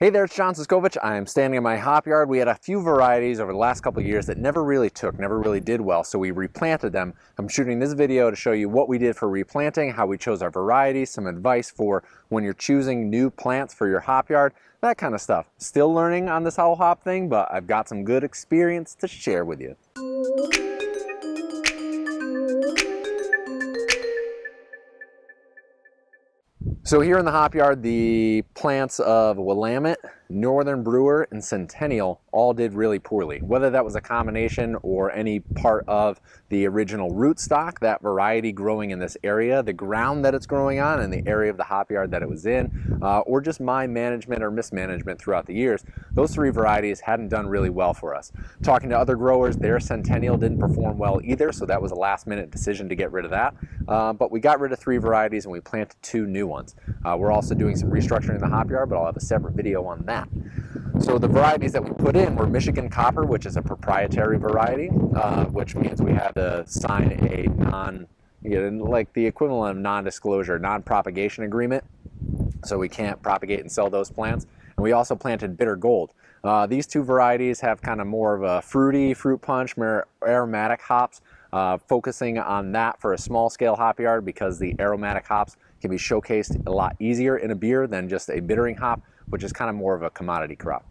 Hey there, it's John Siskovich. I'm standing in my hop yard. We had a few varieties over the last couple of years that never really did well, so we replanted them. I'm shooting this video to show you what we did for replanting, how we chose our varieties, some advice for when you're choosing new plants for your hop yard, that kind of stuff. Still learning on this whole hop thing, but I've got some good experience to share with you. So here in the hop yard, the plants of Willamette, Northern Brewer, and Centennial all did really poorly. Whether that was a combination or any part of the original rootstock, that variety growing in this area, the ground that it's growing on, and the area of the hop yard that it was in, or just my management or mismanagement throughout the years, those three varieties hadn't done really well for us. Talking to other growers, their Centennial didn't perform well either, so that was a last-minute decision to get rid of that. But we got rid of three varieties and we planted two new ones. We're also doing some restructuring in the hop yard, but I'll have a separate video on that. So the varieties that we put in were Michigan Copper, which is a proprietary variety, which means we had to sign a like the equivalent of non-disclosure, non-propagation agreement. So we can't propagate and sell those plants. And we also planted Bitter Gold. These two varieties have kind of more of a fruity, fruit punch, more aromatic hops, focusing on that for a small scale hop yard because the aromatic hops can be showcased a lot easier in a beer than just a bittering hop, which is kind of more of a commodity crop.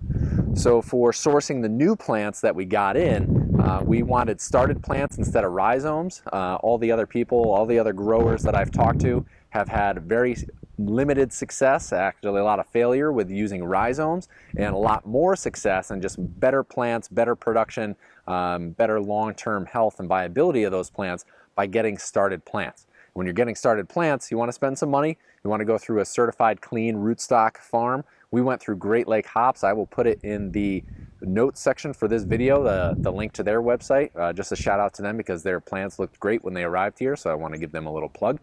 So for sourcing the new plants that we got in, we wanted started plants instead of rhizomes. All the other growers that I've talked to have had very limited success, actually a lot of failure with using rhizomes, and a lot more success and just better plants, better production, better long-term health and viability of those plants by getting started plants. When you're getting started plants, you want to spend some money. You want to go through a certified clean rootstock farm. We went through Great Lake Hops. I will put it in the notes section for this video, the link to their website. Just a shout out to them because their plants looked great when they arrived here, so I want to give them a little plug.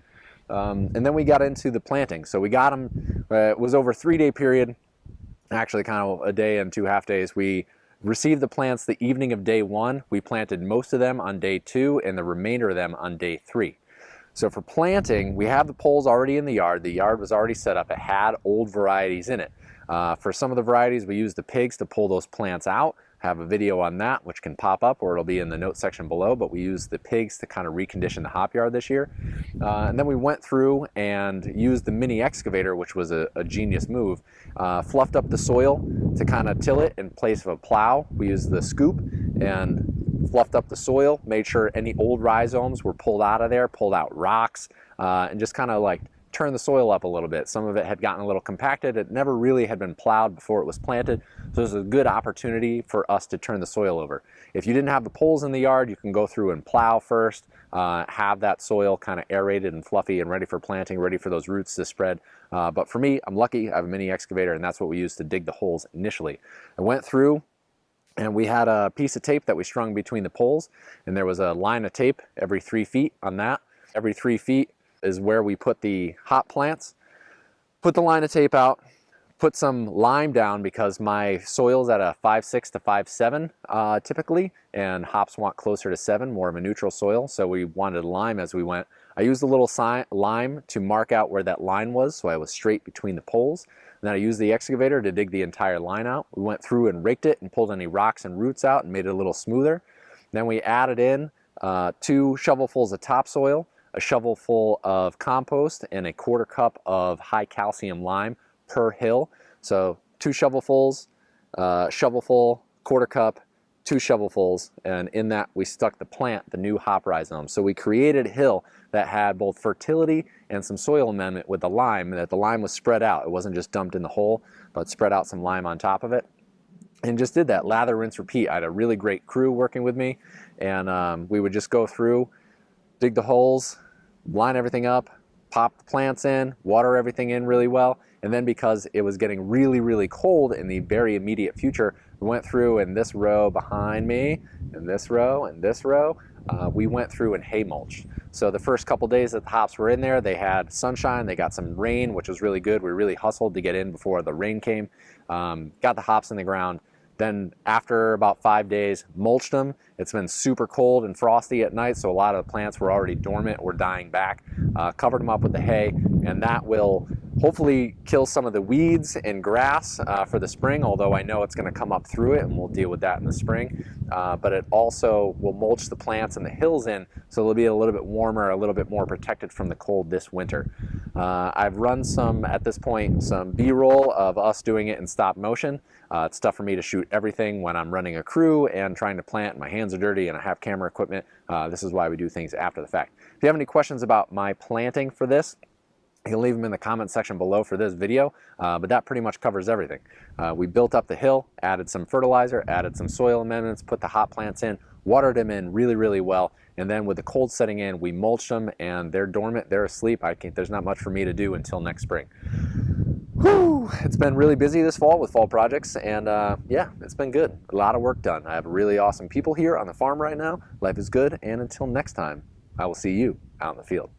And then we got into the planting. So we got them, it was over a 3-day period, actually kind of a day and 2 half days. We received the plants the evening of day 1. We planted most of them on day 2 and the remainder of them on day 3. So for planting, we have the poles already in the yard. The yard was already set up. It had old varieties in it. For some of the varieties, we used the pigs to pull those plants out. Have a video on that, which can pop up or it'll be in the notes section below, but we used the pigs to kind of recondition the hop yard this year. And then we went through and used the mini excavator, which was a genius move. Fluffed up the soil to kind of till it in place of a plow. We used the scoop and fluffed up the soil, made sure any old rhizomes were pulled out of there, pulled out rocks, and just kind of like turn the soil up a little bit. Some of it had gotten a little compacted. It never really had been plowed before it was planted. So it was a good opportunity for us to turn the soil over. If you didn't have the poles in the yard, you can go through and plow first, have that soil kind of aerated and fluffy and ready for planting, ready for those roots to spread. But for me, I'm lucky. I have a mini excavator and that's what we used to dig the holes initially. I went through and we had a piece of tape that we strung between the poles, and there was a line of tape every 3 feet on that. Every 3 feet is where we put the hop plants. Put the line of tape out, put some lime down because my soil's at a 5.6 to 5.7 typically, and hops want closer to 7, more of a neutral soil, so we wanted lime as we went. I used a little lime to mark out where that line was, so I was straight between the poles. And then I used the excavator to dig the entire line out. We went through and raked it and pulled any rocks and roots out and made it a little smoother. Then we added in 2 shovelfuls of topsoil, a shovelful of compost, and a 1/4 cup of high calcium lime per hill. So 2 shovelfuls, shovelful, 1/4 cup, 2 shovelfuls, and in that we stuck the plant, the new hop rhizome. So we created a hill that had both fertility and some soil amendment with the lime, that the lime was spread out. It wasn't just dumped in the hole, but spread out some lime on top of it. And just did that, lather, rinse, repeat. I had a really great crew working with me, and we would just go through, dig the holes, line everything up, pop the plants in, water everything in really well, and then because it was getting really, really cold in the very immediate future, we went through in this row behind me, and this row, and this row, we went through and hay mulched. So the first couple days that the hops were in there, they had sunshine, they got some rain, which was really good. We really hustled to get in before the rain came. Got the hops in the ground, Then after about 5 days, mulched them. It's been super cold and frosty at night, so a lot of the plants were already dormant or dying back. Covered them up with the hay, and that will hopefully kill some of the weeds and grass for the spring, although I know it's going to come up through it, and we'll deal with that in the spring. But it also will mulch the plants and the hills in, so they'll be a little bit warmer, a little bit more protected from the cold this winter. I've run at this point, some B-roll of us doing it in stop motion. It's tough for me to shoot everything when I'm running a crew and trying to plant. My hands are dirty and I have camera equipment. This is why we do things after the fact. If you have any questions about my planting for this, you can leave them in the comment section below for this video, but that pretty much covers everything. We built up the hill, added some fertilizer, added some soil amendments, put the hot plants in, watered them in really, really well, and then with the cold setting in, we mulched them, and they're dormant, they're asleep. There's not much for me to do until next spring. Whew, it's been really busy this fall with fall projects, and yeah, it's been good. A lot of work done. I have really awesome people here on the farm right now. Life is good, and until next time, I will see you out in the field.